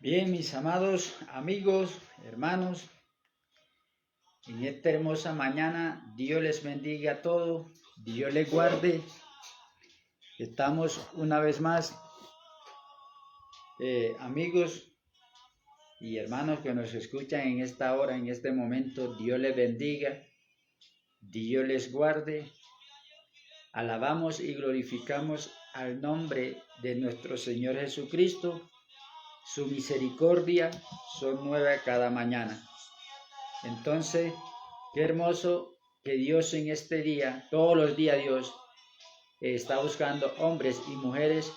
Bien, mis amados amigos, hermanos, en esta hermosa mañana, Dios les bendiga a todos, Dios les guarde. Estamos una vez más, amigos y hermanos que nos escuchan en esta hora, en este momento. Dios les bendiga, Dios les guarde. Alabamos y glorificamos al nombre de nuestro Señor Jesucristo. Su misericordia son nuevas cada mañana. Entonces, qué hermoso que Dios en este día, todos los días Dios está buscando hombres y mujeres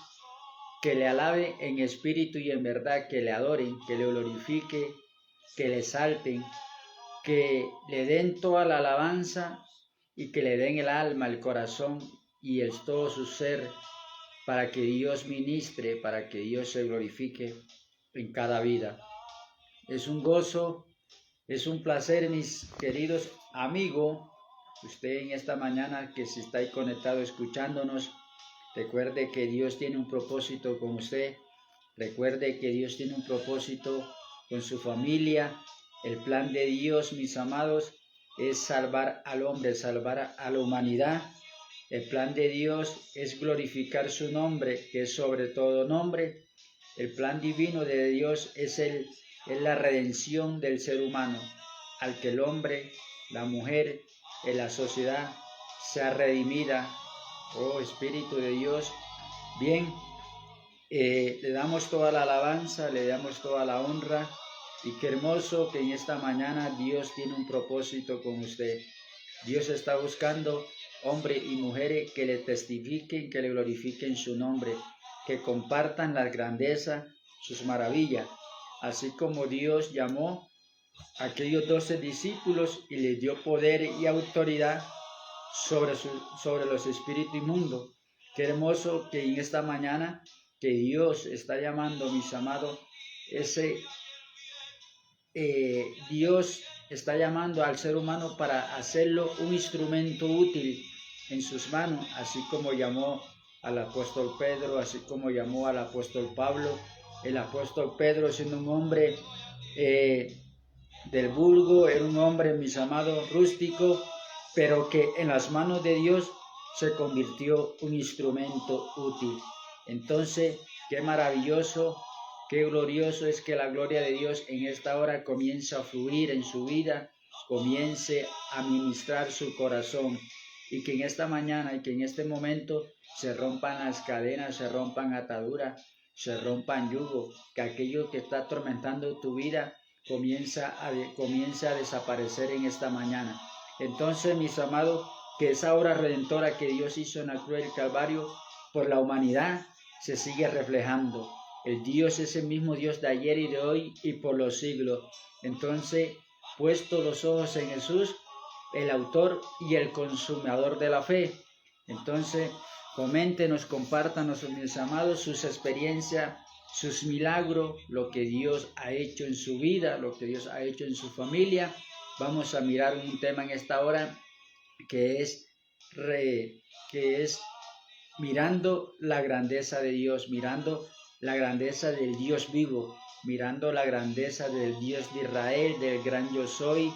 que le alaben en espíritu y en verdad, que le adoren, que le glorifiquen, que le exalten, que le den toda la alabanza y que le den el alma, el corazón y todo su ser para que Dios ministre, para que Dios se glorifique en cada vida. Es un gozo, es un placer, mis queridos amigos, usted en esta mañana que si está ahí conectado escuchándonos, recuerde que Dios tiene un propósito con usted, recuerde que Dios tiene un propósito con su familia. El plan de Dios, mis amados, es salvar al hombre, salvar a la humanidad. El plan de Dios es glorificar su nombre, que es sobre todo nombre. El plan divino de Dios es la redención del ser humano, al que el hombre, la mujer, en la sociedad sea redimida. Oh Espíritu de Dios, bien, le damos toda la alabanza, le damos toda la honra, y qué hermoso que en esta mañana Dios tiene un propósito con usted. Dios está buscando hombres y mujeres que le testifiquen, que le glorifiquen su nombre, que compartan la grandeza, sus maravillas, así como Dios llamó a aquellos 12 discípulos y les dio poder y autoridad sobre los espíritus inmundos. Qué hermoso que en esta mañana que Dios está llamando, mis amados, Dios está llamando al ser humano para hacerlo un instrumento útil en sus manos, así como llamó al apóstol Pedro, así como llamó al apóstol Pablo. El apóstol Pedro, siendo un hombre del vulgo, era un hombre, mis amados, rústico, pero que en las manos de Dios se convirtió un instrumento útil. Entonces, qué maravilloso, qué glorioso es que la gloria de Dios en esta hora comience a fluir en su vida, comience a ministrar su corazón, y que en esta mañana y que en este momento se rompan las cadenas, se rompan ataduras, se rompan yugos, que aquello que está atormentando tu vida comience a desaparecer en esta mañana. Entonces, mis amados, que esa obra redentora que Dios hizo en la cruz del Calvario por la humanidad se sigue reflejando. El Dios es el mismo Dios de ayer y de hoy y por los siglos. Entonces, puesto los ojos en Jesús, el autor y el consumador de la fe. Entonces, coméntenos, compártanos, mis amados, sus experiencias, sus milagros, lo que Dios ha hecho en su vida, lo que Dios ha hecho en su familia. Vamos a mirar un tema en esta hora que es mirando la grandeza de Dios, mirando la grandeza del Dios vivo, mirando la grandeza del Dios de Israel, del gran yo soy,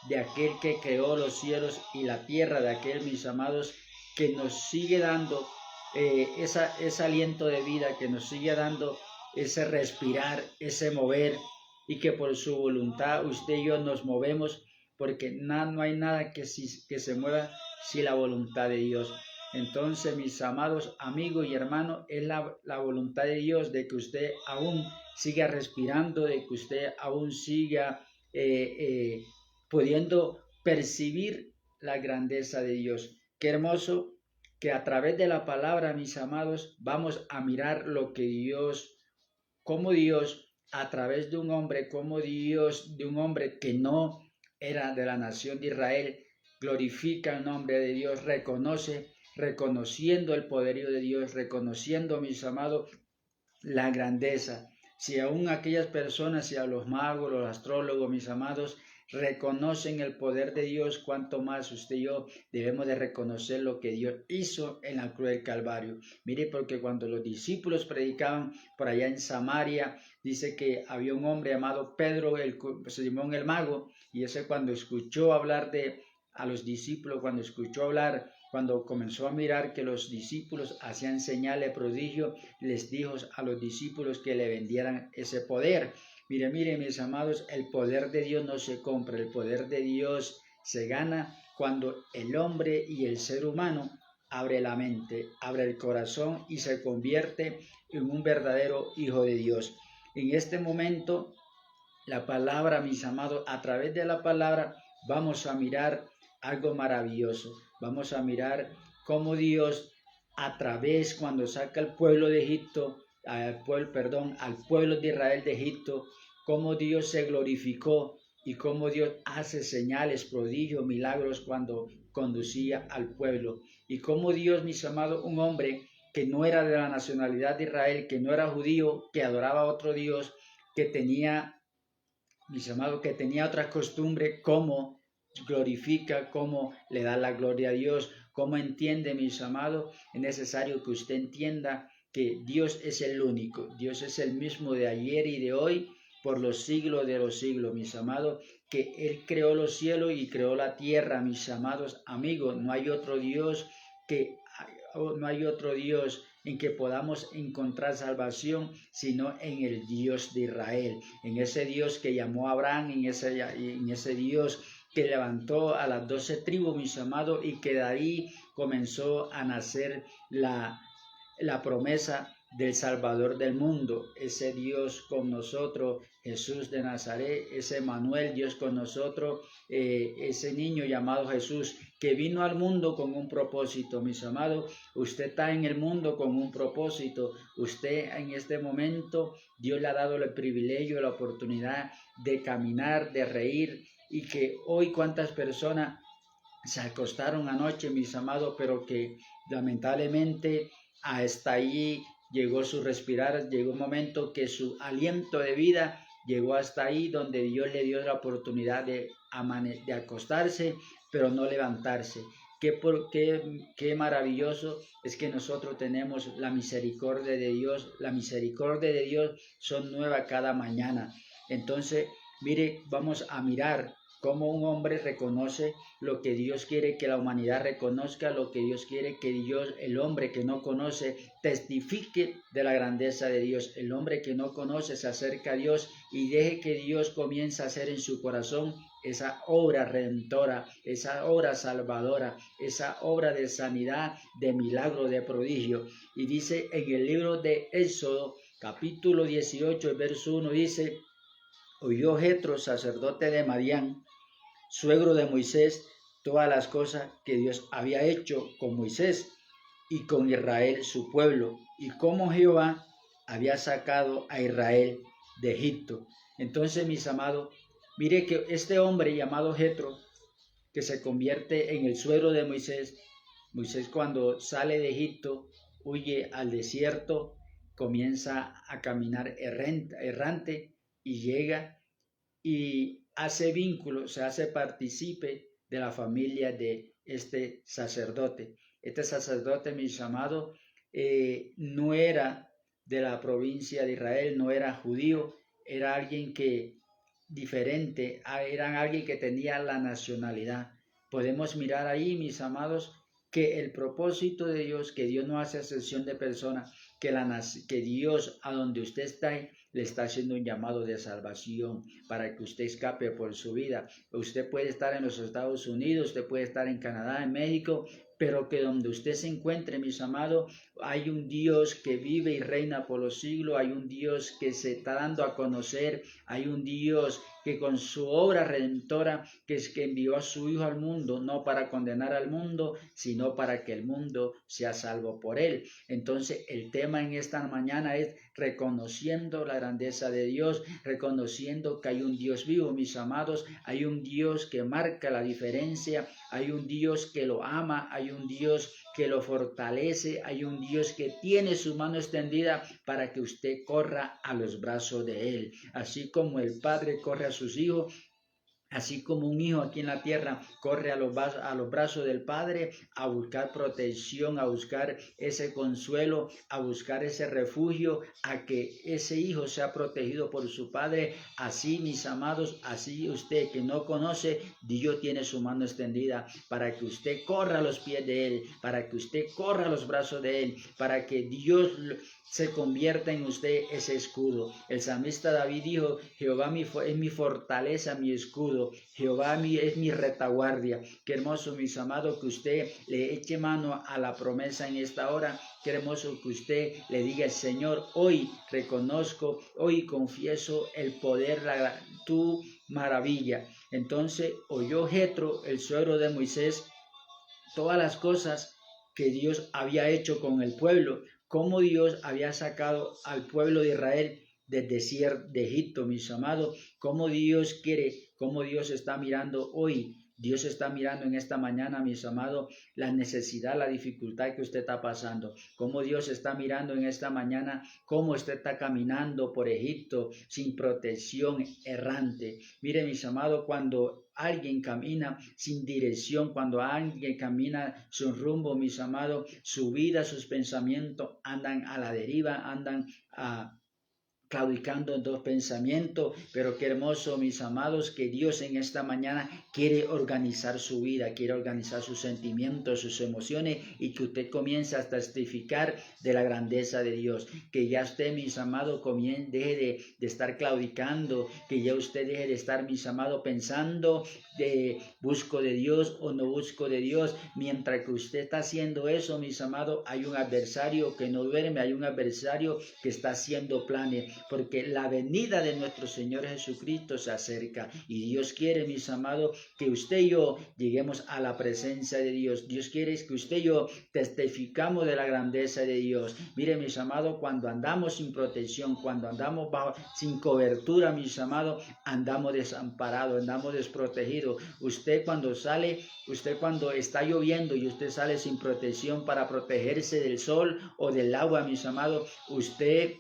de aquel que creó los cielos y la tierra, de aquel, mis amados, que nos sigue dando ese aliento de vida, que nos sigue dando ese respirar, ese mover, y que por su voluntad usted y yo nos movemos, porque no hay nada que se mueva sin la voluntad de Dios. Entonces, mis amados amigos y hermanos, es la voluntad de Dios de que usted aún siga respirando, de que usted aún siga pudiendo percibir la grandeza de Dios. Qué hermoso que a través de la palabra, mis amados, vamos a mirar lo que Dios, como Dios, a través de un hombre, como Dios, de un hombre que no era de la nación de Israel, glorifica el nombre de Dios, reconociendo el poderío de Dios, reconociendo, mis amados, la grandeza. Si aún aquellas personas, si a los magos, los astrólogos, mis amados, reconocen el poder de Dios, cuanto más usted y yo debemos de reconocer lo que Dios hizo en la cruz del Calvario. Mire, porque cuando los discípulos predicaban por allá en Samaria, dice que había un hombre llamado Pedro, Simón el mago, y ese cuando escuchó hablar a los discípulos, cuando comenzó a mirar que los discípulos hacían señales, prodigio, les dijo a los discípulos que le vendieran ese poder. Mire, mis amados, el poder de Dios no se compra, el poder de Dios se gana cuando el hombre y el ser humano abre la mente, abre el corazón y se convierte en un verdadero hijo de Dios. En este momento, la palabra, mis amados, a través de la palabra vamos a mirar algo maravilloso. Vamos a mirar cómo Dios, a través, cuando saca al pueblo de Egipto, al pueblo de Israel de Egipto, cómo Dios se glorificó y cómo Dios hace señales, prodigios, milagros cuando conducía al pueblo. Y cómo Dios, mis amados, un hombre que no era de la nacionalidad de Israel, que no era judío, que adoraba a otro Dios, que tenía, mis amados, que tenía otras costumbres, cómo glorifica, cómo le da la gloria a Dios, cómo entiende, mis amados. Es necesario que usted entienda que Dios es el único, Dios es el mismo de ayer y de hoy, por los siglos de los siglos, mis amados, que Él creó los cielos y creó la tierra, mis amados amigos. No hay otro Dios en que podamos encontrar salvación, sino en el Dios de Israel, en ese Dios que llamó a Abraham, en ese Dios que levantó a las 12 tribus, mis amados, y que de ahí comenzó a nacer la promesa del Salvador del mundo, ese Dios con nosotros, Jesús de Nazaret, ese Emmanuel, Dios con nosotros, ese niño llamado Jesús, que vino al mundo con un propósito, mis amados. Usted está en el mundo con un propósito. Usted en este momento, Dios le ha dado el privilegio, la oportunidad de caminar, de reír, y que hoy cuántas personas se acostaron anoche, mis amados, pero que lamentablemente hasta allí llegó su respirar, llegó un momento que su aliento de vida llegó hasta ahí, donde Dios le dio la oportunidad de acostarse, pero no levantarse. Qué maravilloso es que nosotros tenemos la misericordia de Dios. La misericordia de Dios son nuevas cada mañana. Entonces, mire, vamos a mirar cómo un hombre reconoce lo que Dios quiere que la humanidad reconozca, lo que Dios quiere que Dios, el hombre que no conoce, testifique de la grandeza de Dios. El hombre que no conoce se acerca a Dios y deje que Dios comience a hacer en su corazón esa obra redentora, esa obra salvadora, esa obra de sanidad, de milagro, de prodigio. Y dice en el libro de Éxodo, capítulo 18, verso 1, dice: oyó Jetro, sacerdote de Madián, suegro de Moisés, todas las cosas que Dios había hecho con Moisés y con Israel su pueblo, y cómo Jehová había sacado a Israel de Egipto. Entonces, mis amados, mire que este hombre llamado Jetro, que se convierte en el suegro de Moisés, cuando sale de Egipto, huye al desierto, comienza a caminar errante y llega y hace vínculo, se hace partícipe de la familia de este sacerdote. Este sacerdote, mis amados, no era de la provincia de Israel, no era judío, era alguien que diferente, era alguien que tenía la nacionalidad. Podemos mirar ahí, mis amados, que el propósito de Dios, que Dios no hace excepción de personas, que Dios, a donde usted está, le está haciendo un llamado de salvación para que usted escape por su vida. Usted puede estar en los Estados Unidos, usted puede estar en Canadá, en México, pero que donde usted se encuentre, mis amados, hay un Dios que vive y reina por los siglos, hay un Dios que se está dando a conocer, hay un Dios que con su obra redentora, que es que envió a su Hijo al mundo, no para condenar al mundo, sino para que el mundo sea salvo por él. Entonces, el tema en esta mañana es reconociendo la grandeza de Dios, reconociendo que hay un Dios vivo, mis amados, hay un Dios que marca la diferencia, hay un Dios que lo ama, hay un Dios que lo fortalece, hay un Dios que tiene su mano extendida para que usted corra a los brazos de Él. Así como el Padre corre a sus hijos, Así como un hijo aquí en la tierra corre a los brazos del Padre a buscar protección, a buscar ese consuelo, a buscar ese refugio, a que ese hijo sea protegido por su Padre. Así, mis amados, así usted que no conoce, Dios tiene su mano extendida para que usted corra a los pies de Él, para que usted corra a los brazos de Él, para que Dios se convierta en usted ese escudo. El salmista David dijo: Jehová es mi fortaleza, mi escudo. Jehová es mi retaguardia. Qué hermoso, mis amados, que usted le eche mano a la promesa en esta hora. Qué hermoso que usted le diga: Señor, hoy reconozco, hoy confieso el poder, tu maravilla. Entonces oyó Jetro, el suegro de Moisés, todas las cosas que Dios había hecho con el pueblo, cómo Dios había sacado al pueblo de Israel del desierto de Egipto, mis amados, cómo Dios quiere, cómo Dios está mirando hoy. Dios está mirando en esta mañana, mis amados, la necesidad, la dificultad que usted está pasando. Cómo Dios está mirando en esta mañana, cómo usted está caminando por Egipto sin protección, errante. Mire, mis amados, cuando alguien camina sin dirección, cuando alguien camina sin rumbo, mis amados, su vida, sus pensamientos andan a la deriva, andan claudicando en dos pensamientos. Pero qué hermoso, mis amados, que Dios en esta mañana quiere organizar su vida, quiere organizar sus sentimientos, sus emociones, y que usted comience a testificar de la grandeza de Dios. Que ya usted, mis amados, deje de estar claudicando, que ya usted deje de estar, mis amados, pensando de busco de Dios o no busco de Dios. Mientras que usted está haciendo eso, mis amados, hay un adversario que no duerme, hay un adversario que está haciendo planes, porque la venida de nuestro Señor Jesucristo se acerca, y Dios quiere, mis amados, que usted y yo lleguemos a la presencia de Dios. Dios quiere que usted y yo testificamos de la grandeza de Dios. Mire, mis amados, cuando andamos sin protección, cuando andamos sin cobertura, mis amados, andamos desamparados, andamos desprotegidos. Usted cuando está lloviendo y usted sale sin protección para protegerse del sol o del agua, mis amados, usted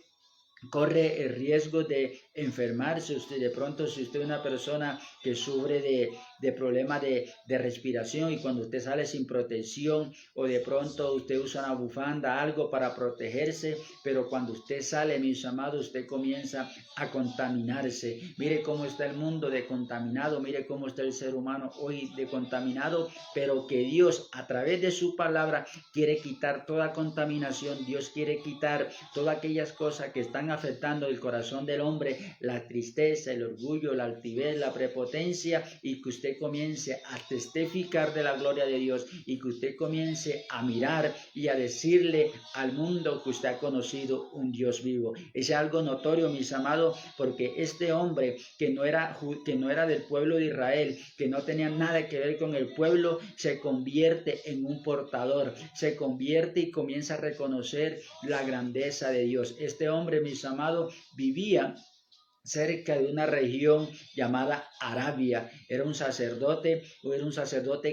corre el riesgo de enfermarse. Usted, de pronto, si usted es una persona que sufre de problemas de respiración, y cuando usted sale sin protección, o de pronto usted usa una bufanda, algo para protegerse, pero cuando usted sale, mis amados, usted comienza a contaminarse. Mire cómo está el mundo de contaminado, mire cómo está el ser humano hoy de contaminado, pero que Dios, a través de su palabra, quiere quitar toda contaminación. Dios quiere quitar todas aquellas cosas que están afectando el corazón del hombre, la tristeza, el orgullo, la altivez, la prepotencia, y que usted comience a testificar de la gloria de Dios, y que usted comience a mirar y a decirle al mundo que usted ha conocido un Dios vivo. Es algo notorio, mis amados, porque este hombre que no era del pueblo de Israel, que no tenía nada que ver con el pueblo, se convierte en un portador, se convierte y comienza a reconocer la grandeza de Dios. Este hombre, mis amados, vivía cerca de una región llamada Arabia. Era un sacerdote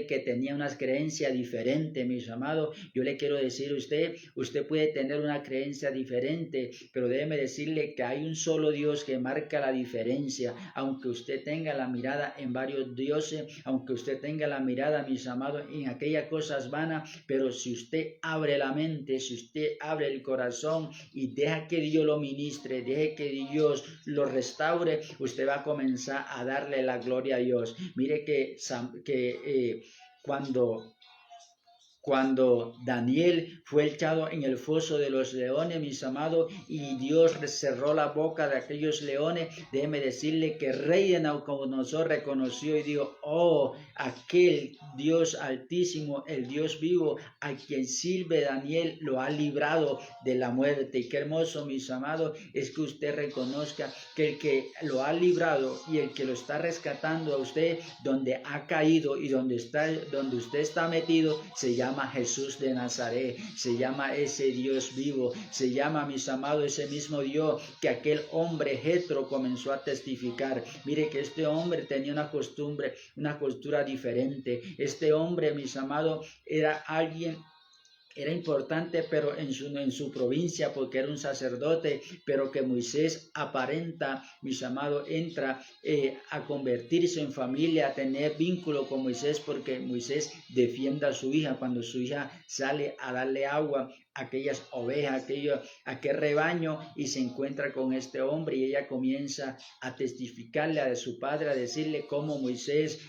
que tenía unas creencias diferentes, mis amados. Yo le quiero decir a usted puede tener una creencia diferente, pero déjeme decirle que hay un solo Dios que marca la diferencia. Aunque usted tenga la mirada en varios dioses, aunque usted tenga la mirada, mis amados, en aquellas cosas vanas, pero si usted abre la mente, si usted abre el corazón y deja que Dios lo ministre, deje que Dios lo restaure, usted va a comenzar a darle la gloria a Dios. Mire que cuando Daniel fue echado en el foso de los leones, mis amados, y Dios cerró la boca de aquellos leones, déjeme decirle que el rey de Nabucodonosor reconoció y dijo: oh, aquel Dios altísimo, el Dios vivo, a quien sirve Daniel, lo ha librado de la muerte. Y qué hermoso, mis amados, es que usted reconozca que el que lo ha librado y el que lo está rescatando a usted donde ha caído y donde usted está metido, se llama Jesús de Nazaret, se llama ese Dios vivo, se llama, mis amados, ese mismo Dios que aquel hombre Jetro comenzó a testificar. Mire que este hombre tenía una costura diferente. Este hombre, mis amados, era alguien era importante, pero en su provincia, porque era un sacerdote, pero que Moisés aparenta, mis amados, entra a convertirse en familia, a tener vínculo con Moisés, porque Moisés defiende a su hija cuando su hija sale a darle agua a aquellas ovejas, aquel rebaño, y se encuentra con este hombre, y ella comienza a testificarle a su padre, a decirle cómo Moisés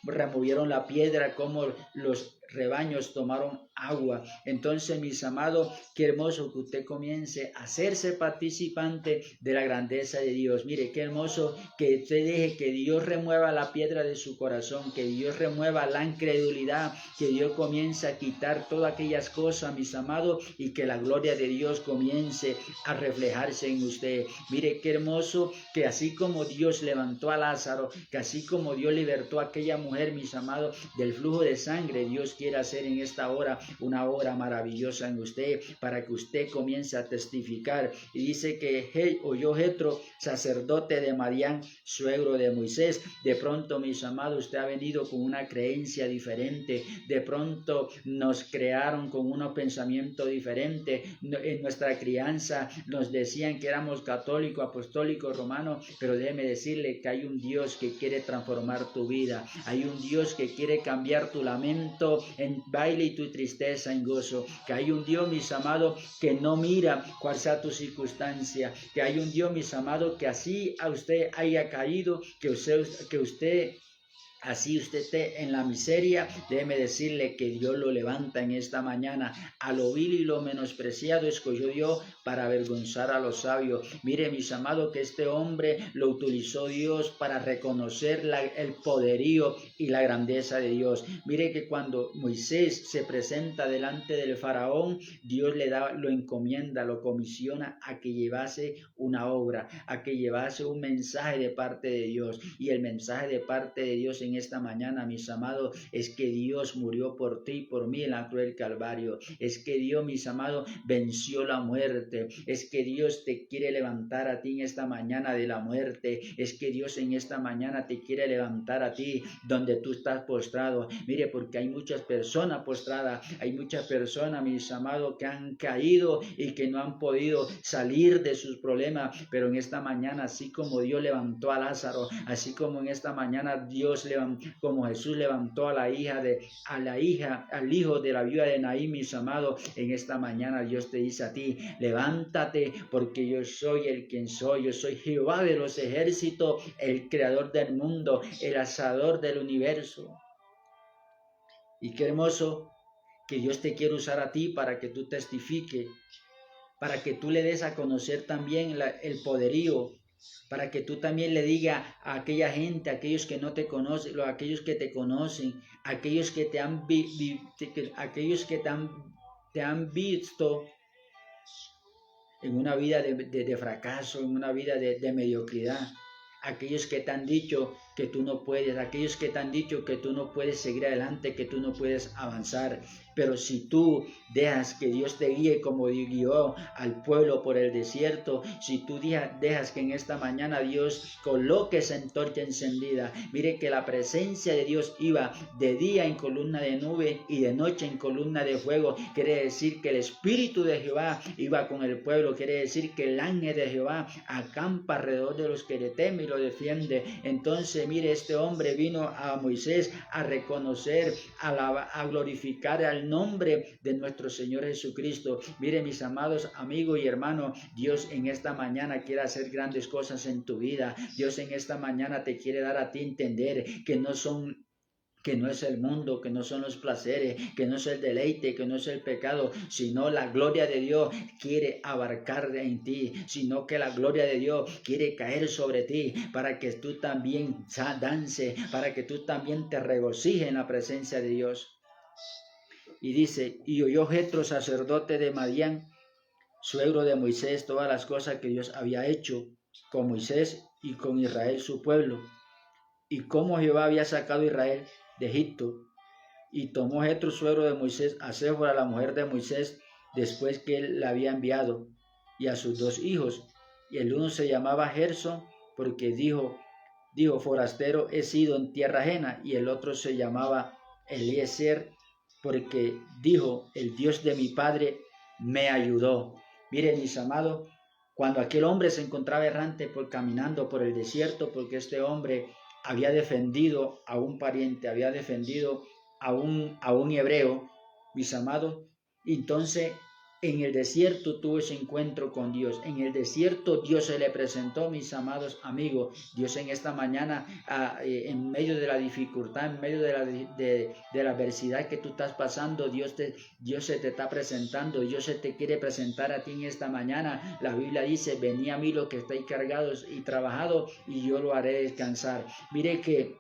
removieron la piedra, cómo los rebaños tomaron agua. Entonces, mis amados, qué hermoso que usted comience a hacerse participante de la grandeza de Dios. Mire, qué hermoso que usted deje que Dios remueva la piedra de su corazón, que Dios remueva la incredulidad, que Dios comience a quitar todas aquellas cosas, mis amados, y que la gloria de Dios comience a reflejarse en usted. Mire, qué hermoso que así como Dios levantó a Lázaro, que así como Dios libertó a aquella mujer, mis amados, del flujo de sangre, Dios quiere hacer en esta hora una obra maravillosa en usted, para que usted comience a testificar. Y dice que oyó Jetro, sacerdote de Madián, suegro de Moisés. De pronto, mis amados, usted ha venido con una creencia diferente. De pronto nos crearon con unos pensamientos diferentes. En nuestra crianza nos decían que éramos católicos, apostólicos, romanos, pero déjeme decirle que hay un Dios que quiere transformar tu vida. Hay un Dios que quiere cambiar tu lamento en baile y tu tristeza en gozo. Que hay un Dios, mis amados, que no mira cuál sea tu circunstancia. Que hay un Dios, mis amados, que así a usted haya caído, que usted así usted esté en la miseria, déjeme decirle que Dios lo levanta en esta mañana. A lo vil y lo menospreciado escogió Dios para avergonzar a los sabios. Mire, mis amados, que este hombre lo utilizó Dios para reconocer el poderío y la grandeza de Dios. Mire que cuando Moisés se presenta delante del faraón, Dios lo encomienda, lo comisiona a que llevase una obra, a que llevase un mensaje de parte de Dios. Y el mensaje de parte de Dios en esta mañana, mis amados, es que Dios murió por ti y por mí en la cruz del Calvario. Es que Dios, mis amados, venció la muerte. Es que Dios te quiere levantar a ti en esta mañana de la muerte. Es que Dios en esta mañana te quiere levantar a ti donde tú estás postrado. Mire, porque hay muchas personas postradas, hay muchas personas, mis amados, que han caído y que no han podido salir de sus problemas, pero en esta mañana, así como Dios levantó a Lázaro, así como en esta mañana Dios como Jesús levantó al hijo de la viuda de Naín, mis amados, en esta mañana Dios te dice a ti, levántate, porque yo soy el quien soy, yo soy Jehová de los ejércitos, el creador del mundo, el hacedor del universo. Y qué hermoso que Dios te quiere usar a ti para que tú testifiques, para que tú le des a conocer también el poderío, para que tú también le digas a aquella gente, a aquellos que no te conocen, a aquellos que te conocen, a aquellos que te han visto en una vida de fracaso, en una vida de mediocridad, aquellos que te han dicho que tú no puedes, aquellos que te han dicho que tú no puedes seguir adelante, que tú no puedes avanzar. Pero si tú dejas que Dios te guíe como guió al pueblo por el desierto, si tú dejas que en esta mañana Dios coloque esa antorcha encendida, mire que la presencia de Dios iba de día en columna de nube y de noche en columna de fuego. Quiere decir que el Espíritu de Jehová iba con el pueblo, quiere decir que el ángel de Jehová acampa alrededor de los que le temen y lo defiende. Entonces, mire, este hombre vino a Moisés a reconocer, a glorificar al nombre de nuestro Señor Jesucristo. Mire, mis amados amigos y hermanos, Dios en esta mañana quiere hacer grandes cosas en tu vida. Dios en esta mañana te quiere dar a ti entender que no es el mundo, que no son los placeres, que no es el deleite, que no es el pecado, sino la gloria de Dios quiere abarcar en ti, sino que la gloria de Dios quiere caer sobre ti para que tú también dances, para que tú también te regocijes en la presencia de Dios. Y dice, y oyó Jetro, sacerdote de Madián, suegro de Moisés, todas las cosas que Dios había hecho con Moisés y con Israel su pueblo, y cómo Jehová había sacado a Israel de Egipto. Y tomó Jetro, suegro de Moisés, a Séfora, la mujer de Moisés, después que él la había enviado, y a sus 2 hijos. Y el uno se llamaba Gerson, porque dijo, forastero he sido en tierra ajena, y el otro se llamaba Eliezer, porque dijo, el Dios de mi padre me ayudó. Miren, mis amados, cuando aquel hombre se encontraba errante caminando por el desierto, porque este hombre había defendido a un pariente, había defendido a un hebreo, mis amados, entonces en el desierto tuvo ese encuentro con Dios. En el desierto Dios se le presentó, mis amados amigos. Dios en esta mañana, en medio de la dificultad, en medio de la adversidad que tú estás pasando, Dios se te está presentando. Dios se te quiere presentar a ti en esta mañana. La Biblia dice, venid a mí los que estáis cargados y trabajados, y yo lo haré descansar. Mire que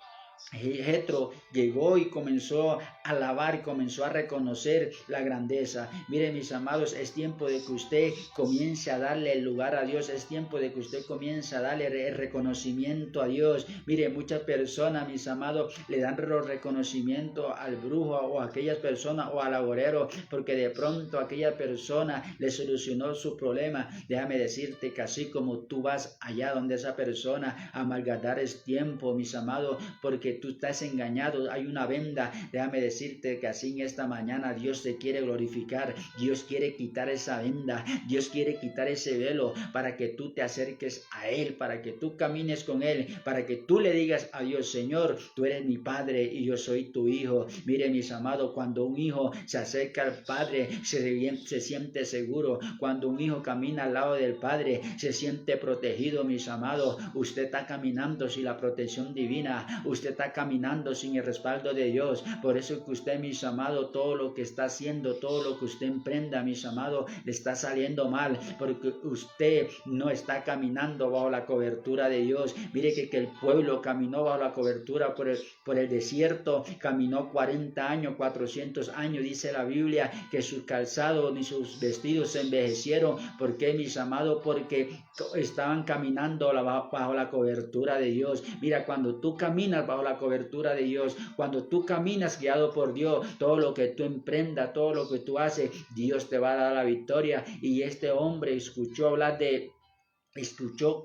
Jetro llegó y comenzó a alabar, comenzó a reconocer la grandeza. Miren, mis amados, es tiempo de que usted comience a darle el lugar a Dios, es tiempo de que usted comience a darle el reconocimiento a Dios. Miren, muchas personas, mis amados, le dan los reconocimientos al brujo o a aquellas personas o al agorero, porque de pronto aquella persona le solucionó su problema. Déjame decirte que así como tú vas allá donde esa persona a malgastar el tiempo, mis amados, porque tú estás engañado, hay una venda. Déjame decirte que así en esta mañana Dios te quiere glorificar, Dios quiere quitar esa venda, Dios quiere quitar ese velo para que tú te acerques a Él, para que tú camines con Él, para que tú le digas a Dios, Señor, tú eres mi Padre y yo soy tu Hijo. Mire, mis amados, cuando un hijo se acerca al Padre, se siente seguro. Cuando un hijo camina al lado del Padre, se siente protegido, mis amados. Usted está caminando sin la protección divina, usted está caminando sin el respaldo de Dios. Por eso que usted, mis amados, todo lo que está haciendo, todo lo que usted emprenda, mis amados, le está saliendo mal, porque usted no está caminando bajo la cobertura de Dios. Mire que el pueblo caminó bajo la cobertura por el desierto, caminó 40 años, 400 años, dice la Biblia, que sus calzados ni sus vestidos se envejecieron. ¿Por qué, mis amados? Porque estaban caminando bajo la cobertura de Dios. Mira, cuando tú caminas bajo la cobertura de Dios, cuando tú caminas guiado por Dios, todo lo que tú emprendas, todo lo que tú haces, Dios te va a dar la victoria. Y este hombre escuchó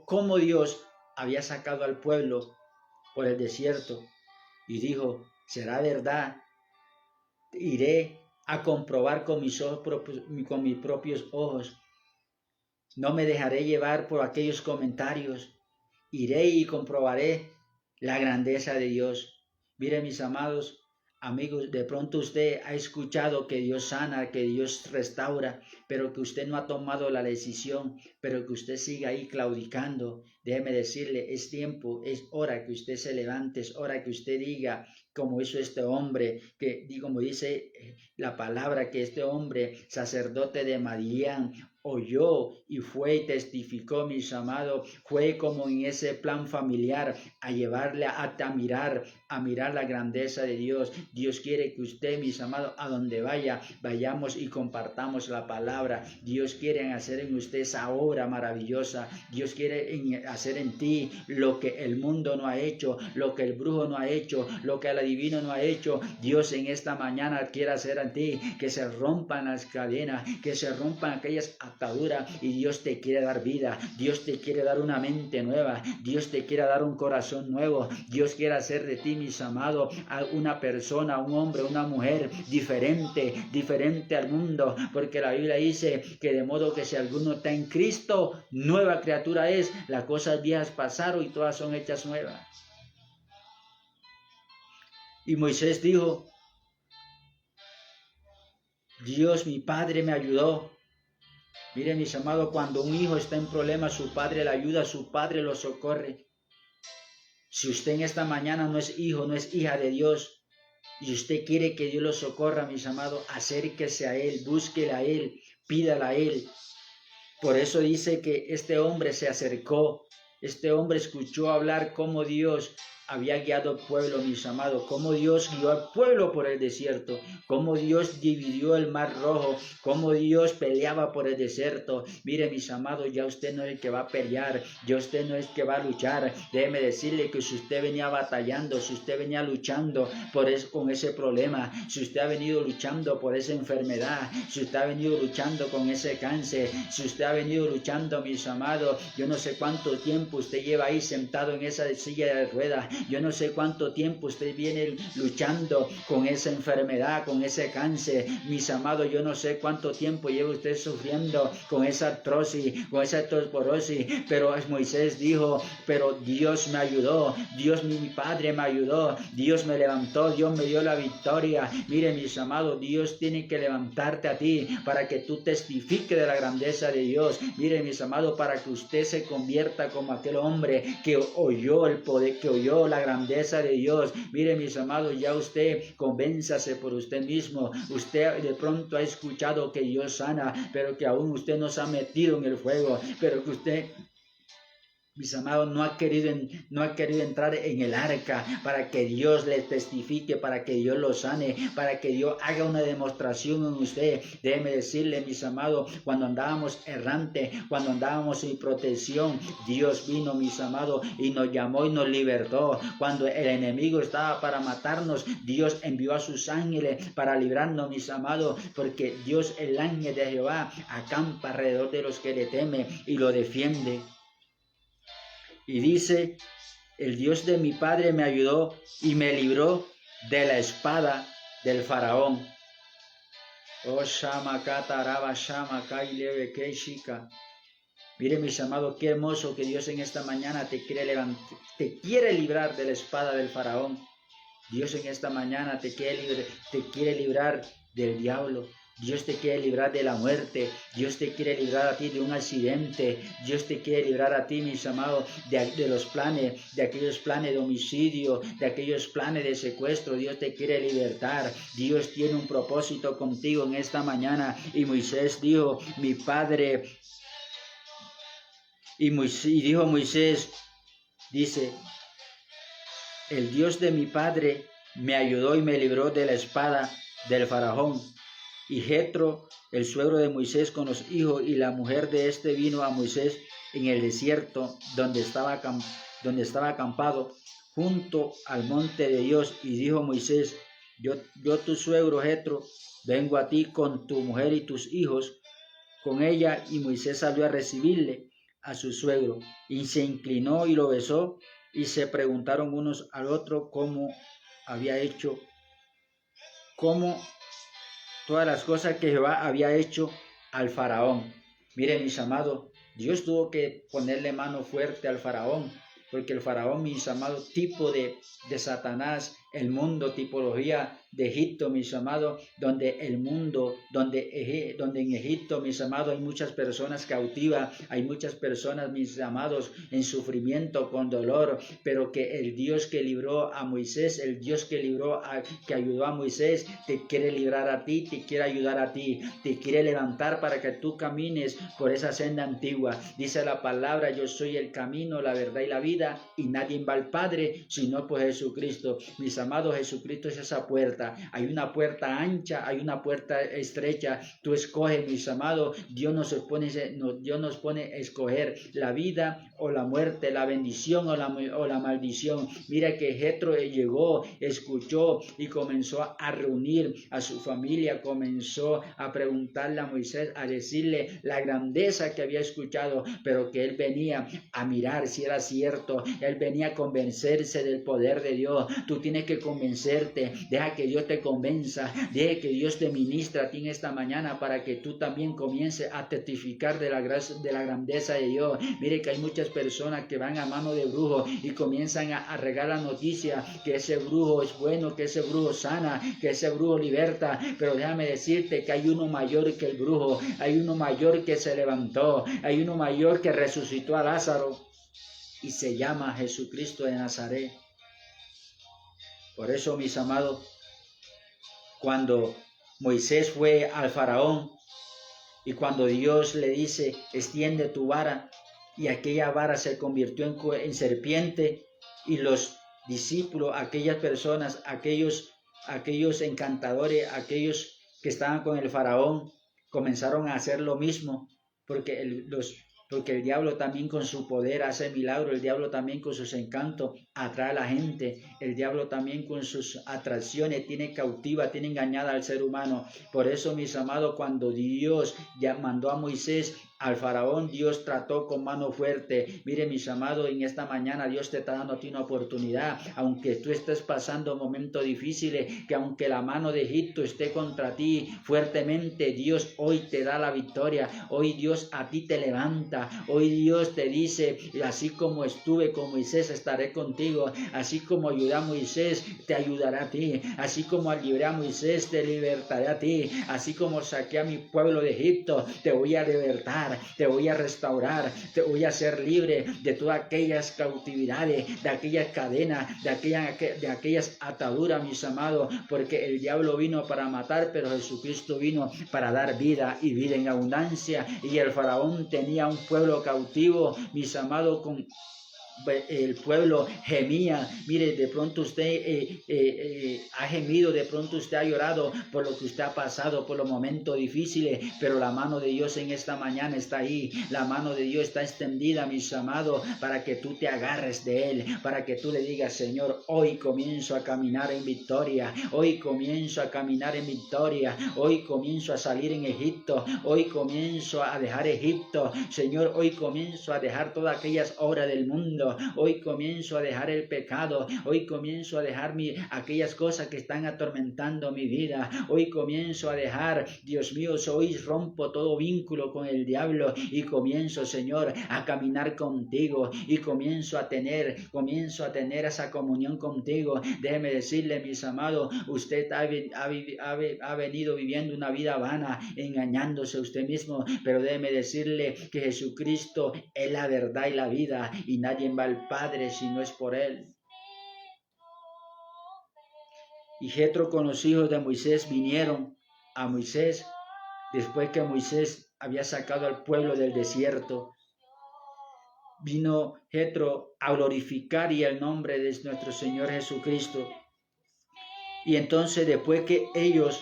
cómo Dios había sacado al pueblo por el desierto y dijo, ¿será verdad? Iré a comprobar con mis propios ojos. No me dejaré llevar por aquellos comentarios. Iré y comprobaré la grandeza de Dios. Mire, mis amados amigos, de pronto usted ha escuchado que Dios sana, que Dios restaura, pero que usted no ha tomado la decisión, pero que usted sigue ahí claudicando. Déjeme decirle, es tiempo, es hora que usted se levante, es hora que usted diga, como hizo este hombre, como dice la palabra, que este hombre, sacerdote de Madián, oyó y fue y testificó, mis amados, fue como en ese plan familiar a llevarle a mirar la grandeza de Dios. Dios quiere que usted, mis amados, a donde vayamos y compartamos la palabra. Dios quiere hacer en usted esa obra maravillosa. Dios quiere hacer en ti lo que el mundo no ha hecho, lo que el brujo no ha hecho, lo que el adivino no ha hecho. Dios en esta mañana quiere hacer en ti que se rompan las cadenas, que se rompan aquellas ataduras, y Dios te quiere dar vida, Dios te quiere dar una mente nueva, Dios te quiere dar un corazón nuevo, Dios quiere hacer de ti, mis amados, a una persona, un hombre, una mujer diferente al mundo, porque la Biblia dice que de modo que si alguno está en Cristo, nueva criatura es, las cosas viejas pasaron y todas son hechas nuevas. Y Moisés dijo, Dios, mi Padre me ayudó. Miren, mis amados, cuando un hijo está en problemas, su padre le ayuda, su padre lo socorre. Si usted en esta mañana no es hijo, no es hija de Dios, y usted quiere que Dios lo socorra, mis amados, acérquese a Él, búsquele a Él, pídale a Él. Por eso dice que este hombre se acercó, este hombre escuchó hablar cómo Dios había guiado al pueblo, mis amados, cómo Dios guió al pueblo por el desierto, cómo Dios dividió el mar rojo, cómo Dios peleaba por el desierto. Mire, mis amados, ya usted no es el que va a pelear, ya usted no es el que va a luchar. Déjeme decirle que si usted venía batallando, si usted venía luchando con ese problema, si usted ha venido luchando por esa enfermedad, si usted ha venido luchando con ese cáncer, si usted ha venido luchando, mis amados, yo no sé cuánto tiempo usted lleva ahí sentado en esa silla de ruedas, Yo no sé cuánto tiempo usted viene luchando con esa enfermedad, con ese cáncer. Mis amados, yo no sé cuánto tiempo lleva usted sufriendo con esa artrosis, con esa osteoporosis. Pero Moisés dijo, pero Dios me ayudó, Dios mi Padre me ayudó, Dios me levantó, Dios me dio la victoria. Mire, mis amados, Dios tiene que levantarte a ti para que tú testifiques de la grandeza de Dios. Mire, mis amados, para que usted se convierta como aquel hombre que oyó el poder, que oyó la grandeza de Dios. Mire, mis amados, ya usted convénzase por usted mismo. Usted de pronto ha escuchado que Dios sana, pero que aún usted no se ha metido en el fuego, pero que usted, mis amados, no ha querido entrar en el arca para que Dios le testifique, para que Dios lo sane, para que Dios haga una demostración en usted. Déjeme decirle, mis amados, cuando andábamos errante, cuando andábamos sin protección, Dios vino, mis amados, y nos llamó y nos libertó. Cuando el enemigo estaba para matarnos, Dios envió a sus ángeles para librarnos, mis amados, porque Dios, el ángel de Jehová, acampa alrededor de los que le temen y lo defiende. Y dice, el Dios de mi padre me ayudó y me libró de la espada del faraón. Oh, mire, mis amados, qué hermoso que Dios en esta mañana te quiere librar de la espada del faraón. Dios en esta mañana te quiere librar del diablo. Dios te quiere librar de la muerte. Dios te quiere librar a ti de un accidente. Dios te quiere librar a ti, mis amados, de los planes, de aquellos planes de homicidio, de aquellos planes de secuestro. Dios te quiere libertar. Dios tiene un propósito contigo en esta mañana. Y Moisés dijo, mi padre, y dijo Moisés, dice, el Dios de mi padre me ayudó y me libró de la espada del faraón. Y Jetro, el suegro de Moisés, con los hijos y la mujer de este vino a Moisés en el desierto donde estaba acampado junto al monte de Dios. Y dijo Moisés, yo tu suegro Jetro, vengo a ti con tu mujer y tus hijos con ella. Y Moisés salió a recibirle a su suegro y se inclinó y lo besó. Y se preguntaron unos al otro cómo todas las cosas que Jehová había hecho al faraón. Miren, mis amados, Dios tuvo que ponerle mano fuerte al faraón, porque el faraón, mis amados, tipo de Satanás, el mundo, tipología de Egipto, mis amados, donde en Egipto, mis amados, hay muchas personas cautivas, hay muchas personas, mis amados, en sufrimiento, con dolor, pero que el Dios que libró a Moisés, el Dios que ayudó a Moisés, te quiere librar a ti, te quiere ayudar a ti, te quiere levantar para que tú camines por esa senda antigua. Dice la palabra, yo soy el camino, la verdad y la vida, y nadie va al Padre sino por Jesucristo. Mis amados, Jesucristo es esa puerta. Hay una puerta ancha, hay una puerta estrecha. Tú escoges, mis amados. Dios nos pone a escoger la vida o la muerte, la bendición o la maldición. Mira que Jetro llegó, escuchó y comenzó a reunir a su familia, comenzó a preguntarle a Moisés, a decirle la grandeza que había escuchado, pero que él venía a mirar si era cierto. Él venía a convencerse del poder de Dios. Tú tienes que convencerte. Deja que Dios te convenza. Deja que Dios te ministra a ti en esta mañana para que tú también comiences a testificar de la grandeza de Dios. Mire que hay muchas personas que van a mano de brujo y comienzan a regar la noticia que ese brujo es bueno, que ese brujo sana, que ese brujo liberta. Pero déjame decirte que hay uno mayor que el brujo. Hay uno mayor que se levantó. Hay uno mayor que resucitó a Lázaro y se llama Jesucristo de Nazaret. Por eso, mis amados, cuando Moisés fue al faraón y cuando Dios le dice, extiende tu vara, y aquella vara se convirtió en serpiente, y los discípulos, aquellas personas, aquellos encantadores, aquellos que estaban con el faraón, comenzaron a hacer lo mismo, porque el diablo también con su poder hace milagros, el diablo también con sus encantos atrae a la gente, el diablo también con sus atracciones tiene cautiva, tiene engañada al ser humano. Por eso, mis amados, cuando Dios ya mandó a Moisés Al faraón Dios trató con mano fuerte. Mire, mis amados, en esta mañana Dios te está dando a ti una oportunidad. Aunque tú estés pasando momentos difíciles, que aunque la mano de Egipto esté contra ti fuertemente, Dios hoy te da la victoria. Hoy Dios a ti te levanta. Hoy Dios te dice, así como estuve con Moisés, estaré contigo. Así como ayudé a Moisés, te ayudará a ti. Así como libré a Moisés, te libertaré a ti. Así como saqué a mi pueblo de Egipto, te voy a libertar. Te voy a restaurar, te voy a hacer libre de todas aquellas cautividades, de aquellas cadenas, de aquellas ataduras, mis amados, porque el diablo vino para matar, pero Jesucristo vino para dar vida y vida en abundancia. Y el faraón tenía un pueblo cautivo, mis amados, con el pueblo gemía. Mire, de pronto usted ha gemido, de pronto usted ha llorado por lo que usted ha pasado, por los momentos difíciles, pero la mano de Dios en esta mañana está ahí. La mano de Dios está extendida, mis amados, para que tú te agarres de Él, para que tú le digas, Señor, hoy comienzo a caminar en victoria, hoy comienzo a caminar en victoria, hoy comienzo a salir en Egipto, hoy comienzo a dejar Egipto, Señor, hoy comienzo a dejar todas aquellas obras del mundo. Hoy comienzo a dejar el pecado. Hoy comienzo a dejar aquellas cosas que están atormentando mi vida. Hoy comienzo a dejar, Dios mío, hoy rompo todo vínculo con el diablo y comienzo, Señor, a caminar contigo y comienzo a tener esa comunión contigo. Déjeme decirle, mis amados, usted ha venido viviendo una vida vana, engañándose a usted mismo, pero déjeme decirle que Jesucristo es la verdad y la vida y nadie va al Padre si no es por Él. Y Jetro con los hijos de Moisés vinieron a Moisés después que Moisés había sacado al pueblo del desierto. Vino Jetro a glorificar y el nombre de nuestro Señor Jesucristo. Y entonces después que ellos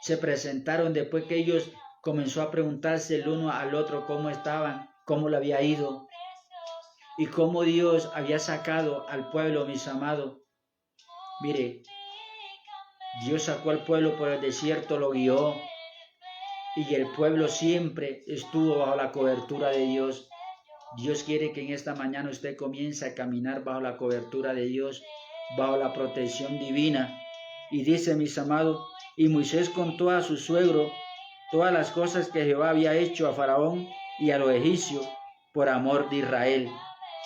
se presentaron, después que ellos comenzó a preguntarse el uno al otro cómo estaban, cómo le había ido y cómo Dios había sacado al pueblo, mis amados. Mire, Dios sacó al pueblo por el desierto, lo guió y el pueblo siempre estuvo bajo la cobertura de Dios. Dios quiere que en esta mañana usted comience a caminar bajo la cobertura de Dios, bajo la protección divina. Y dice, mis amados, y Moisés contó a su suegro todas las cosas que Jehová había hecho a Faraón y a los egipcios por amor de Israel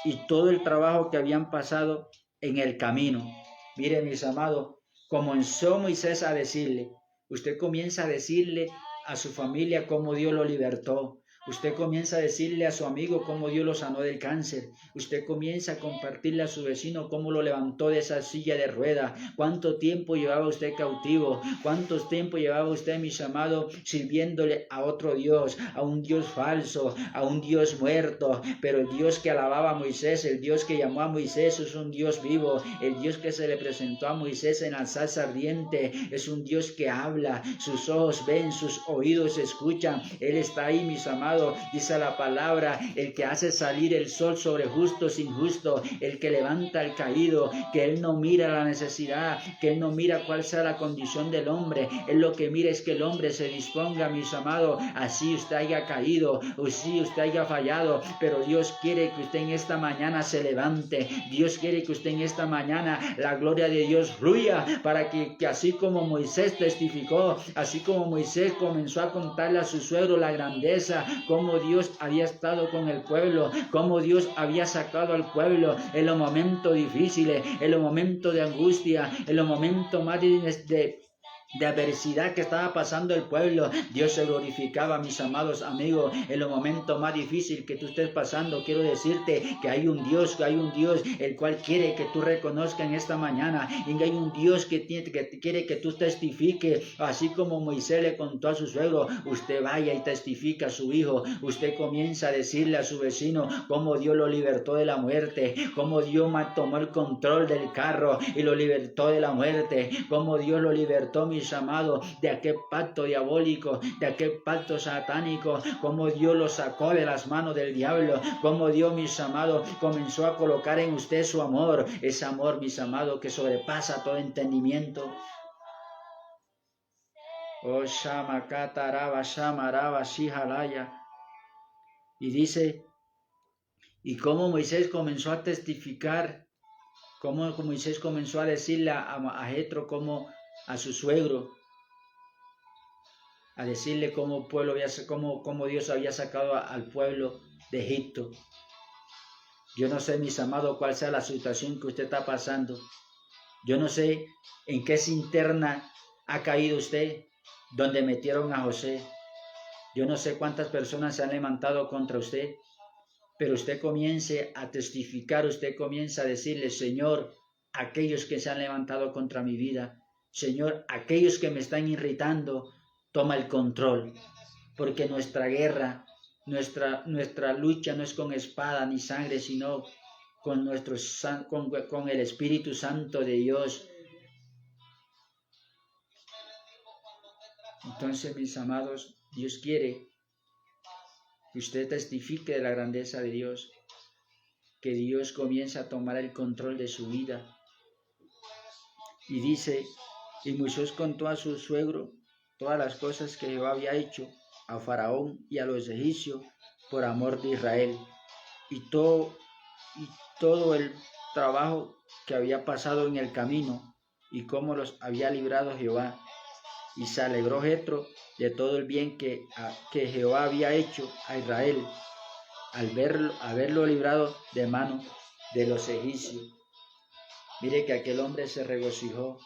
y todo el trabajo que habían pasado en el camino. Mire, mis amados, comenzó Moisés a decirle, usted comienza a decirle a su familia cómo Dios lo libertó. Usted comienza a decirle a su amigo cómo Dios lo sanó del cáncer. Usted comienza a compartirle a su vecino cómo lo levantó de esa silla de ruedas. ¿Cuánto tiempo llevaba usted cautivo? ¿Cuánto tiempo llevaba usted, mis amados, sirviéndole a otro Dios, a un Dios falso, a un Dios muerto? Pero el Dios que alababa a Moisés, el Dios que llamó a Moisés es un Dios vivo. El Dios que se le presentó a Moisés en la zarza ardiente es un Dios que habla. Sus ojos ven, sus oídos escuchan. Él está ahí, mis amados. Dice la palabra, el que hace salir el sol sobre justos e injustos, el que levanta al caído, que Él no mira la necesidad, que Él no mira cuál sea la condición del hombre. Él lo que mira es que el hombre se disponga, mis amados, así usted haya caído, o si usted haya fallado, pero Dios quiere que usted en esta mañana se levante. Dios quiere que usted en esta mañana la gloria de Dios fluya, para que así como Moisés testificó, así como Moisés comenzó a contarle a su suegro la grandeza, cómo Dios había estado con el pueblo, cómo Dios había sacado al pueblo en los momentos difíciles, en los momentos de angustia, en los momentos más de adversidad que estaba pasando el pueblo. Dios se glorificaba, mis amados amigos, en los momentos más difíciles que tú estés pasando. Quiero decirte que hay un Dios el cual quiere que tú reconozcas en esta mañana, y hay un Dios que quiere que tú testifiques, así como Moisés le contó a su suegro. Usted vaya y testifica a su hijo, usted comienza a decirle a su vecino cómo Dios lo libertó de la muerte, cómo Dios tomó el control del carro y lo libertó de la muerte, cómo Dios lo libertó, mis amados, de aquel pacto diabólico, de aquel pacto satánico, como Dios lo sacó de las manos del diablo, como Dios, mis amados, comenzó a colocar en usted su amor, ese amor, mis amados, que sobrepasa todo entendimiento. Oh, Shama Kataraba, Shamaraba, Shihalaya. Y dice, y cómo Moisés comenzó a testificar, cómo Moisés comenzó a decirle a Jetro, como a su suegro, a decirle cómo Dios había sacado al pueblo de Egipto. Yo no sé, mis amados, cuál sea la situación que usted está pasando. Yo no sé en qué cisterna ha caído usted, donde metieron a José. Yo no sé cuántas personas se han levantado contra usted, pero usted comience a testificar, usted comienza a decirle, Señor, aquellos que se han levantado contra mi vida, Señor, aquellos que me están irritando, toma el control, porque nuestra guerra, nuestra lucha no es con espada ni sangre, sino con el Espíritu Santo de Dios. Entonces, mis amados, Dios quiere que usted testifique de la grandeza de Dios, que Dios comience a tomar el control de su vida. Y dice, y Moisés contó a su suegro todas las cosas que Jehová había hecho a Faraón y a los egipcios por amor de Israel, y todo el trabajo que había pasado en el camino, y cómo los había librado Jehová. Y se alegró Jetro de todo el bien que Jehová había hecho a Israel, al haberlo librado de mano de los egipcios. Mire que aquel hombre se regocijó.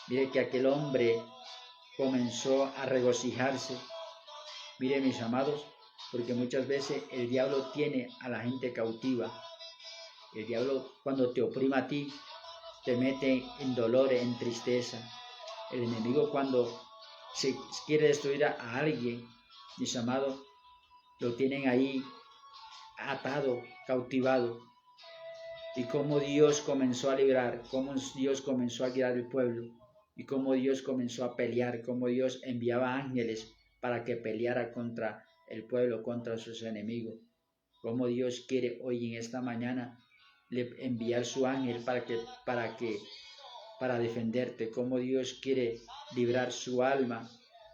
Mire que aquel hombre comenzó a regocijarse. Mire, mis amados, porque muchas veces el diablo tiene a la gente cautiva. El diablo, cuando te oprima a ti, te mete en dolor, en tristeza. El enemigo, cuando se quiere destruir a alguien, mis amados, lo tienen ahí atado, cautivado. Y cómo Dios comenzó a librar, cómo Dios comenzó a guiar el pueblo, y cómo Dios comenzó a pelear, cómo Dios enviaba ángeles para que peleara contra el pueblo, contra sus enemigos. Cómo Dios quiere hoy en esta mañana enviar su ángel para defenderte, cómo Dios quiere librar su alma,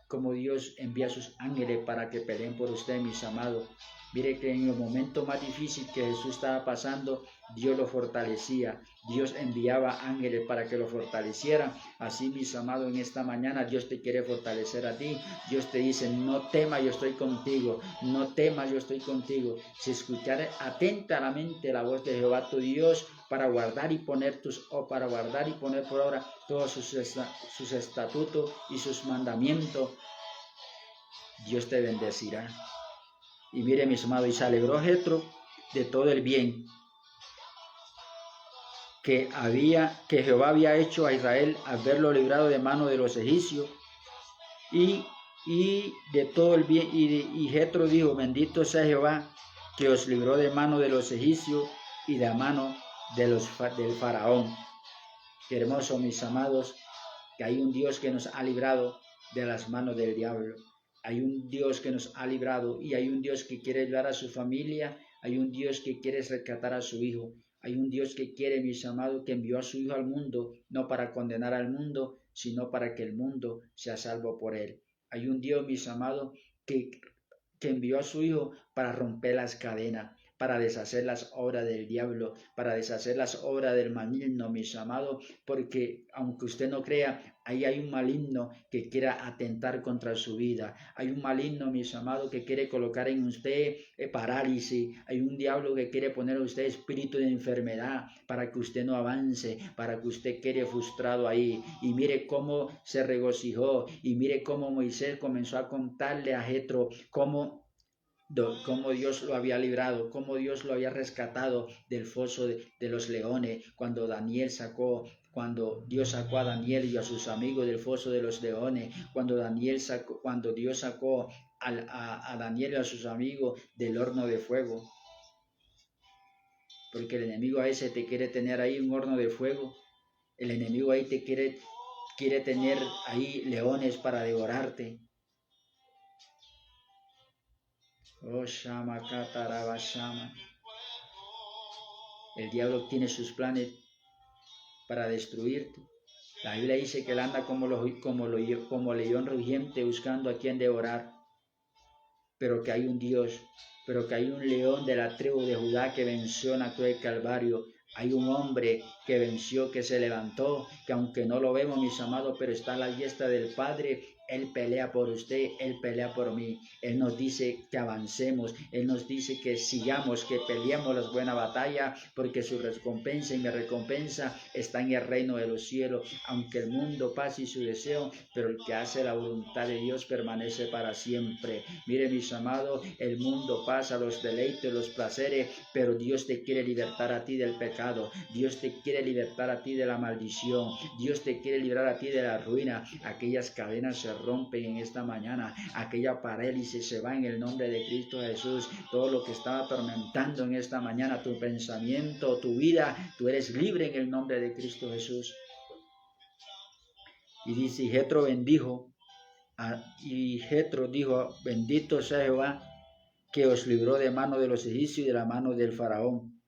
cómo Dios envía sus ángeles para que peleen por usted, mis amados. Mire que en el momento más difícil que Jesús estaba pasando, Dios lo fortalecía. Dios enviaba ángeles para que lo fortalecieran. Así, mis amados, en esta mañana Dios te quiere fortalecer a ti. Dios te dice, no temas, yo estoy contigo. No temas, yo estoy contigo. Si escuchares atentamente la voz de Jehová tu Dios, para guardar y poner por obra todos sus estatutos y sus mandamientos, Dios te bendecirá. Y mire, mis amados, y se alegró Jetro de todo el bien que Jehová había hecho a Israel al verlo librado de mano de los egipcios, y de todo el bien. Y Jetro dijo, bendito sea Jehová, que os libró de mano de los egipcios y de mano del faraón. Qué hermoso, mis amados, que hay un Dios que nos ha librado de las manos del diablo. Hay un Dios que nos ha librado, y hay un Dios que quiere ayudar a su familia. Hay un Dios que quiere rescatar a su hijo. Hay un Dios que quiere, mis amados, que envió a su hijo al mundo, no para condenar al mundo, sino para que el mundo sea salvo por él. Hay un Dios, mis amados, que envió a su hijo para romper las cadenas, para deshacer las obras del diablo, para deshacer las obras del maligno, mis amados, porque aunque usted no crea, ahí hay un maligno que quiera atentar contra su vida. Hay un maligno, mis amados, que quiere colocar en usted parálisis. Hay un diablo que quiere poner a usted espíritu de enfermedad para que usted no avance, para que usted quede frustrado ahí. Y mire cómo se regocijó, y mire cómo Moisés comenzó a contarle a Jetro cómo Dios lo había librado, cómo Dios lo había rescatado del foso de los leones, cuando Dios sacó a Daniel y a sus amigos del foso de los leones, cuando Dios sacó a Daniel y a sus amigos del horno de fuego. Porque el enemigo a ese te quiere tener ahí un horno de fuego. El enemigo ahí te quiere tener ahí leones para devorarte. Oh, Shama Kataraba Shama. El diablo tiene sus planes para destruirte. La Biblia dice que él anda como león rugiente buscando a quien devorar. pero que hay un Dios, pero que hay un león de la tribu de Judá que venció en la cruz del Calvario. Hay un hombre que venció, que se levantó, que aunque no lo vemos, mis amados, pero está a la diestra del Padre. Él pelea por usted, Él pelea por mí. Él nos dice que avancemos, Él nos dice que sigamos, que peleemos la buena batalla, porque su recompensa y mi recompensa está en el reino de los cielos. Aunque el mundo pase y su deseo, pero el que hace la voluntad de Dios permanece para siempre. Mire, mis amados, el mundo pasa, los deleites, los placeres, pero Dios te quiere libertar a ti del pecado. Dios te quiere libertar a ti de la maldición. Dios te quiere librar a ti de la ruina. Aquellas cadenas se rompen en esta mañana, aquella parálisis se va en el nombre de Cristo Jesús. Todo lo que estaba atormentando en esta mañana, tu pensamiento, tu vida, tú eres libre en el nombre de Cristo Jesús. Y dice, y Jetro bendijo, y Jetro dijo, bendito sea Jehová, que os libró de mano de los egipcios y de la mano del faraón,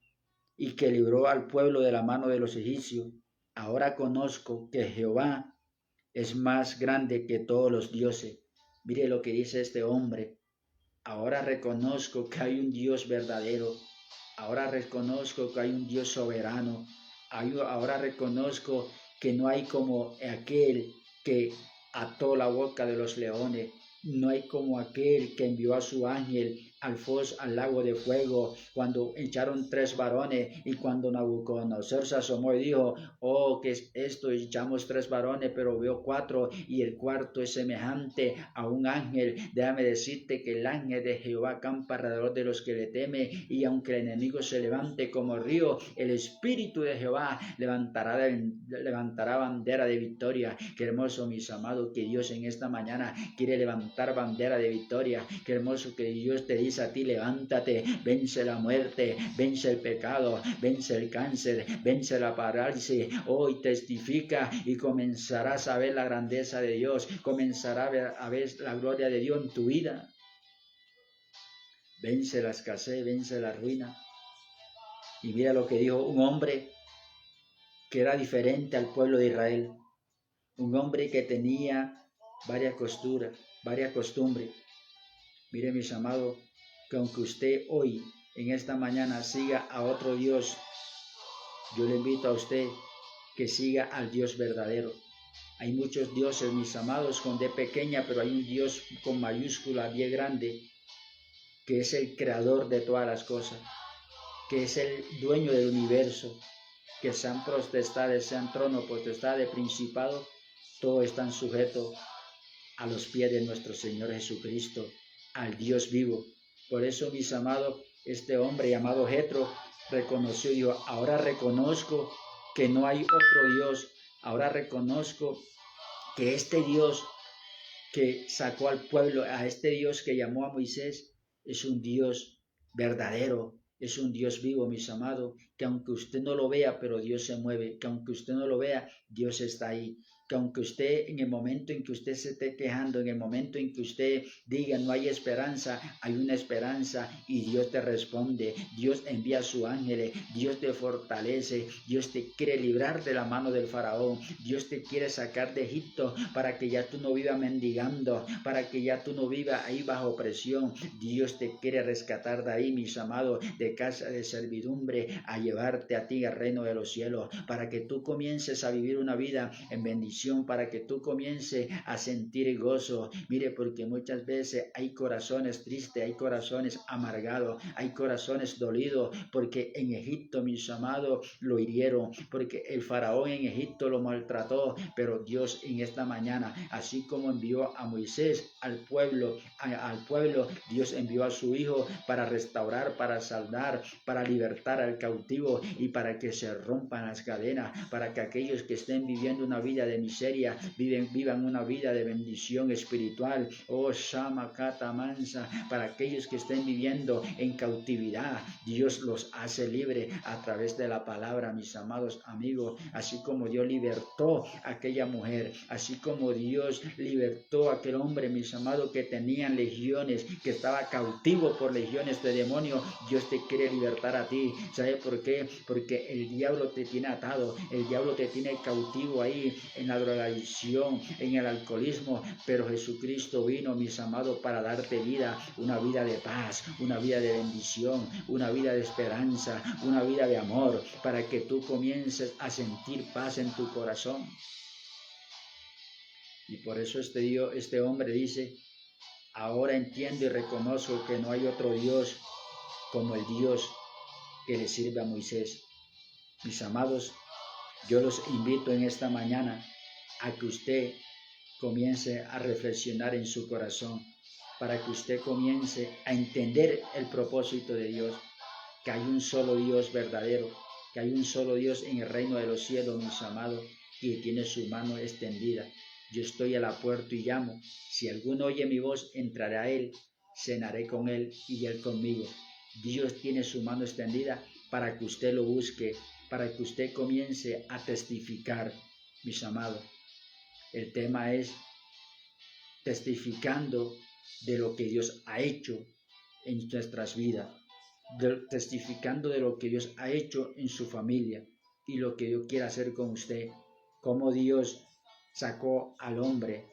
y que libró al pueblo de la mano de los egipcios. Ahora conozco que Jehová es más grande que todos los dioses. Mire lo que dice este hombre. Ahora reconozco que hay un Dios verdadero. Ahora reconozco que hay un Dios soberano. Ahora reconozco que no hay como aquel que ató la boca de los leones. No hay como aquel que envió a su ángel al lago de fuego, cuando echaron 3 varones, y cuando Nabucodonosor se asomó y dijo, oh, ¿qué es esto? Echamos 3 varones, pero veo 4, y el cuarto es semejante a un ángel. Déjame decirte que el ángel de Jehová acampa alrededor de los que le temen, y aunque el enemigo se levante como río, el Espíritu de Jehová levantará bandera de victoria. Qué hermoso, mis amados, que Dios en esta mañana quiere levantar bandera de victoria. Qué hermoso que Dios te dice a ti, levántate, vence la muerte, vence el pecado, vence el cáncer, vence la parálisis. Hoy testifica y comenzarás a ver la grandeza de Dios, comenzarás a ver la gloria de Dios en tu vida. Vence la escasez, vence la ruina. Y mira lo que dijo un hombre que era diferente al pueblo de Israel, un hombre que tenía varias costumbres. Mire, mis amados, que aunque usted hoy, en esta mañana, siga a otro Dios, yo le invito a usted que siga al Dios verdadero. Hay muchos dioses, mis amados, con D pequeña, pero hay un Dios con mayúscula bien grande, que es el creador de todas las cosas, que es el dueño del universo, que sean potestades, sean trono, potestades, principado, todo están sujetos a los pies de nuestro Señor Jesucristo, al Dios vivo. Por eso, mis amados, este hombre llamado Jetro reconoció y dijo, ahora reconozco que no hay otro Dios, ahora reconozco que este Dios que sacó al pueblo, a este Dios que llamó a Moisés, es un Dios verdadero, es un Dios vivo, mis amados, que aunque usted no lo vea, pero Dios se mueve, que aunque usted no lo vea, Dios está ahí. Que aunque usted, en el momento en que usted se esté quejando, en el momento en que usted diga no hay esperanza, hay una esperanza, y Dios te responde. Dios envía a su ángel, Dios te fortalece, Dios te quiere librar de la mano del faraón, Dios te quiere sacar de Egipto para que ya tú no vivas mendigando, para que ya tú no vivas ahí bajo presión. Dios te quiere rescatar de ahí, mis amados, de casa de servidumbre, a llevarte a ti al reino de los cielos, para que tú comiences a vivir una vida en bendición, para que tú comiences a sentir gozo. Mire, porque muchas veces hay corazones tristes, hay corazones amargados, hay corazones dolidos, porque en Egipto, mis amados, lo hirieron, porque el faraón en Egipto lo maltrató, pero Dios en esta mañana, así como envió a Moisés al pueblo, Dios envió a su Hijo para restaurar, para saldar, para libertar al cautivo, y para que se rompan las cadenas, para que aquellos que estén viviendo una vida de miseria vivan una vida de bendición espiritual. Oh, Shama Kata Mansa, para aquellos que estén viviendo en cautividad, Dios los hace libre a través de la palabra, mis amados amigos. Así como Dios libertó a aquella mujer, así como Dios libertó a aquel hombre, mis amados, que tenían legiones, que estaba cautivo por legiones de demonios, Dios te quiere libertar a ti. ¿Sabe por qué? Porque el diablo te tiene atado, el diablo te tiene cautivo ahí en la la drogadicción, en el alcoholismo, pero Jesucristo vino, mis amados, para darte vida, una vida de paz, una vida de bendición, una vida de esperanza, una vida de amor, para que tú comiences a sentir paz en tu corazón. Y por eso este hombre dice: ahora entiendo y reconozco que no hay otro Dios como el Dios que le sirve a Moisés. Mis amados, yo los invito en esta mañana a que usted comience a reflexionar en su corazón, para que usted comience a entender el propósito de Dios, que hay un solo Dios verdadero, que hay un solo Dios en el reino de los cielos, mis amados, que tiene su mano extendida. Yo estoy a la puerta y llamo. Si alguno oye mi voz, entraré a él, cenaré con él y él conmigo. Dios tiene su mano extendida para que usted lo busque, para que usted comience a testificar, mis amados. El tema es testificando de lo que Dios ha hecho en nuestras vidas, testificando de lo que Dios ha hecho en su familia y lo que Dios quiere hacer con usted, cómo Dios sacó al hombre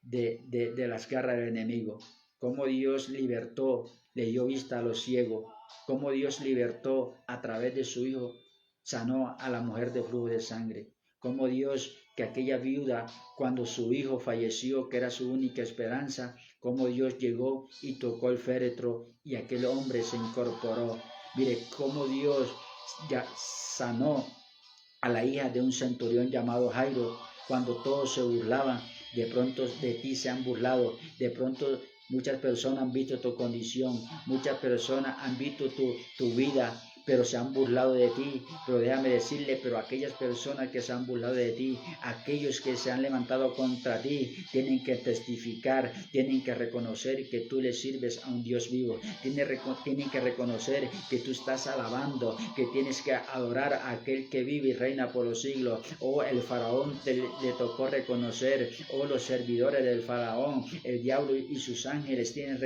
de las garras del enemigo, cómo Dios libertó, le dio vista a los ciegos, cómo Dios libertó a través de su Hijo, sanó a la mujer de flujo de sangre, cómo Dios, que aquella viuda, cuando su hijo falleció, que era su única esperanza, cómo Dios llegó y tocó el féretro y aquel hombre se incorporó. Mire cómo Dios ya sanó a la hija de un centurión llamado Jairo, cuando todos se burlaban. De pronto de ti se han burlado, de pronto muchas personas han visto tu condición, muchas personas han visto tu vida, pero se han burlado de ti. Pero déjame decirle, pero aquellas personas que se han burlado de ti, aquellos que se han levantado contra ti, tienen que testificar, tienen que reconocer que tú le sirves a un Dios vivo, tienen que reconocer que tú estás alabando, que tienes que adorar a aquel que vive y reina por los siglos. Oh, el faraón le tocó reconocer, oh, los servidores del faraón, el diablo y sus ángeles tienen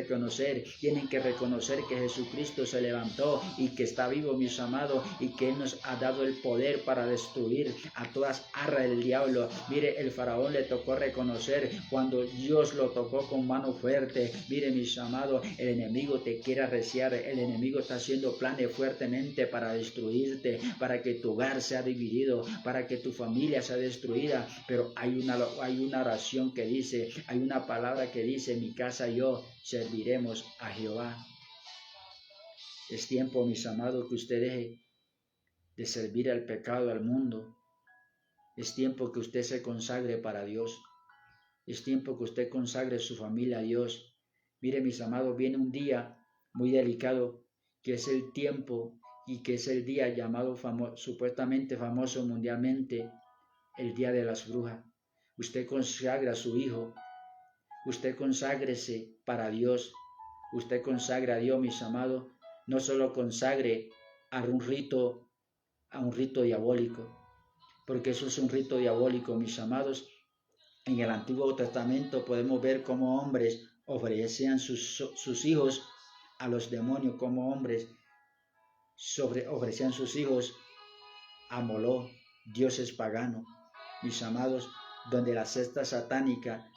que reconocer que Jesucristo se levantó y que está vivo, mis amados, y que Él nos ha dado el poder para destruir a todas arras del diablo. Mire, el faraón le tocó reconocer cuando Dios lo tocó con mano fuerte. Mire, mis amados, el enemigo te quiere arreciar, el enemigo está haciendo planes fuertemente para destruirte, para que tu hogar sea dividido, para que tu familia sea destruida, pero hay una oración que dice, hay una palabra que dice: mi casa y yo serviremos a Jehová. Es tiempo, mis amados, que usted deje de servir al pecado, al mundo. Es tiempo que usted se consagre para Dios. Es tiempo que usted consagre su familia a Dios. Mire, mis amados, viene un día muy delicado, que es el tiempo y que es el día llamado supuestamente famoso mundialmente, el Día de las Brujas. Usted consagra a su hijo. Usted conságrese para Dios. Usted consagra a Dios, mis amados. No solo consagre a un rito diabólico, porque eso es un rito diabólico, mis amados. En el Antiguo Testamento podemos ver cómo hombres ofrecían sus hijos a los demonios, cómo hombres ofrecían sus hijos a Moló, dioses paganos, mis amados, donde la secta satánica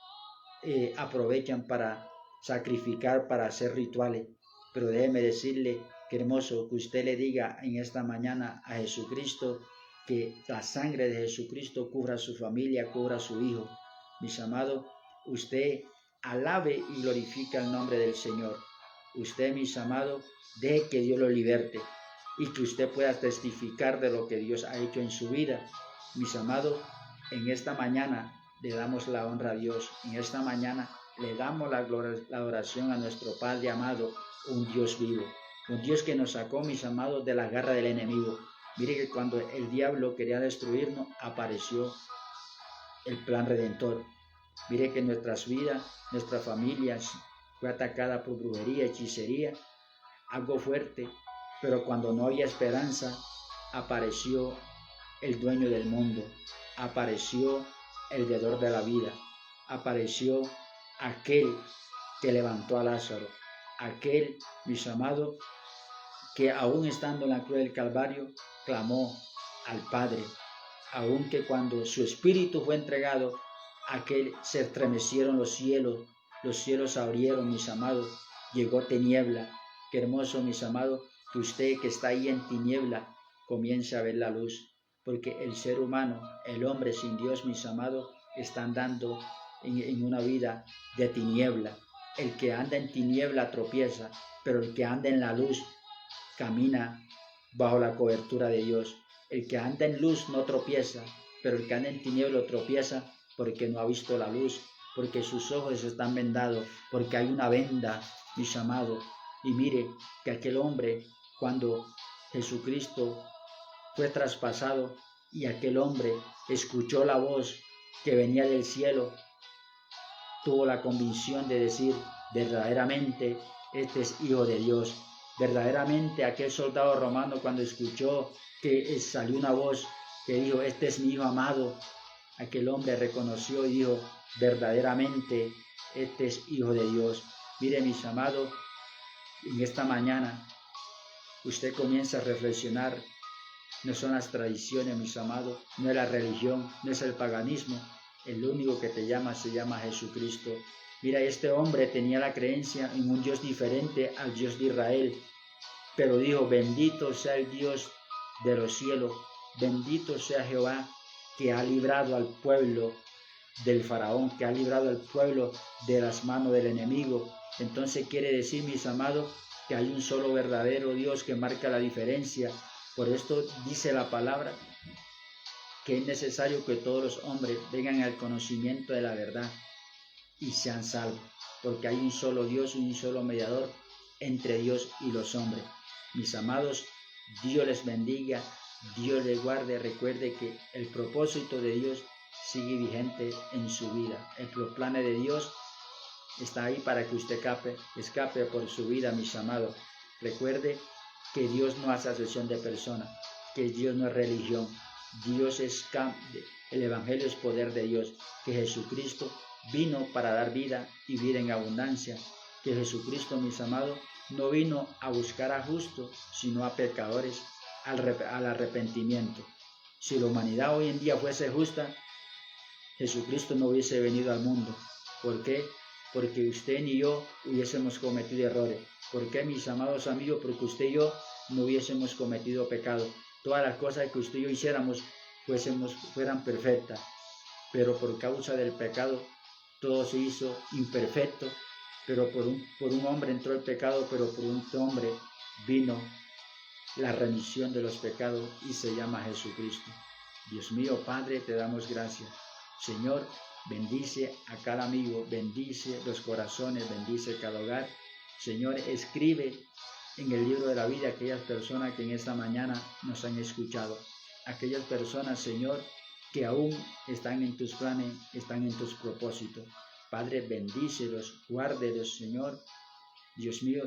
aprovechan para sacrificar, para hacer rituales. Pero déjeme decirle, qué hermoso, que usted le diga en esta mañana a Jesucristo, que la sangre de Jesucristo cubra a su familia, cubra a su hijo. Mis amados, usted alabe y glorifica el nombre del Señor. Usted, mis amados, deje que Dios lo liberte y que usted pueda testificar de lo que Dios ha hecho en su vida. Mis amados, en esta mañana le damos la honra a Dios. En esta mañana le damos la adoración a nuestro Padre amado, un Dios vivo, un Dios que nos sacó, mis amados, de la garra del enemigo. Mire que cuando el diablo quería destruirnos, apareció el plan redentor. Mire que nuestras vidas, nuestras familias fue atacada por brujería, hechicería, algo fuerte, pero cuando no había esperanza, apareció el dueño del mundo, apareció el dador de la vida, apareció aquel que levantó a Lázaro, aquel, mis amados, que aún estando en la cruz del Calvario, clamó al Padre, aunque cuando su espíritu fue entregado, aquel se estremecieron los cielos se abrieron, mis amados, llegó tiniebla. Qué hermoso, mis amados, que usted que está ahí en tiniebla comience a ver la luz, porque el ser humano, el hombre sin Dios, mis amados, está andando en una vida de tiniebla. El que anda en tiniebla tropieza, pero el que anda en la luz camina bajo la cobertura de Dios. El que anda en luz no tropieza, pero el que anda en tiniebla tropieza porque no ha visto la luz, porque sus ojos están vendados, porque hay una venda, mis amados. Y mire que aquel hombre, cuando Jesucristo fue traspasado y aquel hombre escuchó la voz que venía del cielo, tuvo la convicción de decir, verdaderamente este es Hijo de Dios. Verdaderamente aquel soldado romano, cuando escuchó que salió una voz que dijo, este es mi Hijo amado, aquel hombre reconoció y dijo, verdaderamente este es Hijo de Dios. Mire, mis amados, en esta mañana usted comienza a reflexionar. No son las tradiciones, mis amados, no es la religión, no es el paganismo. El único que te llama se llama Jesucristo. Mira, este hombre tenía la creencia en un Dios diferente al Dios de Israel, pero dijo, bendito sea el Dios de los cielos, bendito sea Jehová, que ha librado al pueblo del faraón, que ha librado al pueblo de las manos del enemigo. Entonces quiere decir, mis amados, que hay un solo verdadero Dios que marca la diferencia. Por esto dice la palabra que es necesario que todos los hombres vengan al conocimiento de la verdad y sean salvos, porque hay un solo Dios y un solo mediador entre Dios y los hombres. Mis amados, Dios les bendiga, Dios les guarde. Recuerde que el propósito de Dios sigue vigente en su vida. Los planes de Dios está ahí para que usted escape por su vida, mis amados. Recuerde que Dios no hace acepción de personas, que Dios no es religión. Dios es el Evangelio es poder de Dios, que Jesucristo vino para dar vida y vida en abundancia, que Jesucristo, mis amados, no vino a buscar a justos, sino a pecadores al arrepentimiento. Si la humanidad hoy en día fuese justa, Jesucristo no hubiese venido al mundo. ¿Por qué? Porque usted ni yo hubiésemos cometido errores. ¿Por qué, mis amados amigos? Porque usted y yo no hubiésemos cometido pecado. Todas las cosas que usted y yo hiciéramos fueran perfectas. Pero por causa del pecado, todo se hizo imperfecto. Pero por un hombre entró el pecado, pero por un hombre vino la remisión de los pecados y se llama Jesucristo. Dios mío, Padre, te damos gracias. Señor, bendice a cada amigo, bendice los corazones, bendice cada hogar. Señor, escribe en el libro de la vida aquellas personas que en esta mañana nos han escuchado. Aquellas personas, Señor, que aún están en tus planes, están en tus propósitos. Padre, bendícelos, guárdelos, Señor. Dios mío,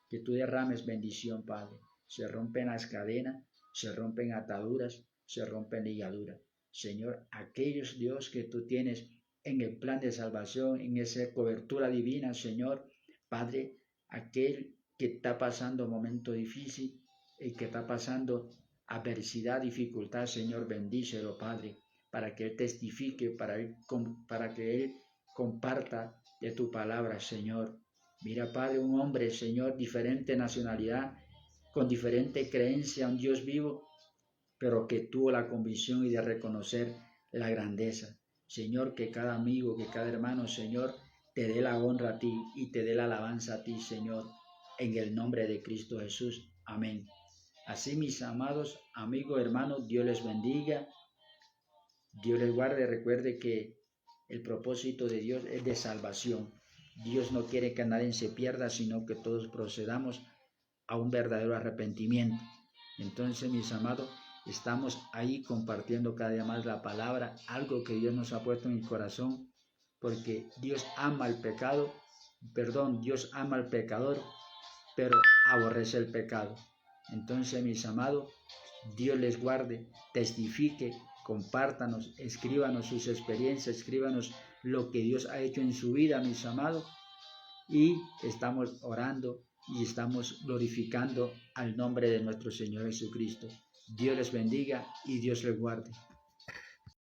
que tú derrames bendición, Padre. Se rompen las cadenas, se rompen ataduras, se rompen ligaduras. Señor, aquellos, Dios, que tú tienes en el plan de salvación, en esa cobertura divina, Señor, Padre, aquel que está pasando un momento difícil, el que está pasando adversidad, dificultad, Señor, bendícelo, Padre, para que Él testifique, para que Él comparta de tu palabra, Señor. Mira, Padre, un hombre, Señor, diferente nacionalidad, con diferente creencia, un Dios vivo, pero que tuvo la convicción y de reconocer la grandeza. Señor, que cada amigo, que cada hermano, Señor, te dé la honra a ti y te dé la alabanza a ti, Señor, en el nombre de Cristo Jesús. Amén. Así, mis amados amigos, hermanos, Dios les bendiga, Dios les guarde. Recuerde que el propósito de Dios es de salvación. Dios no quiere que nadie se pierda, sino que todos procedamos a un verdadero arrepentimiento. Entonces, mis amados, estamos ahí compartiendo cada día más la palabra, algo que Dios nos ha puesto en el corazón, porque Dios ama al Dios ama al pecador, pero aborrece el pecado. Entonces, mis amados, Dios les guarde, testifique, compártanos, escríbanos sus experiencias, escríbanos lo que Dios ha hecho en su vida, mis amados, y estamos orando y estamos glorificando al nombre de nuestro Señor Jesucristo. Dios les bendiga y Dios les guarde.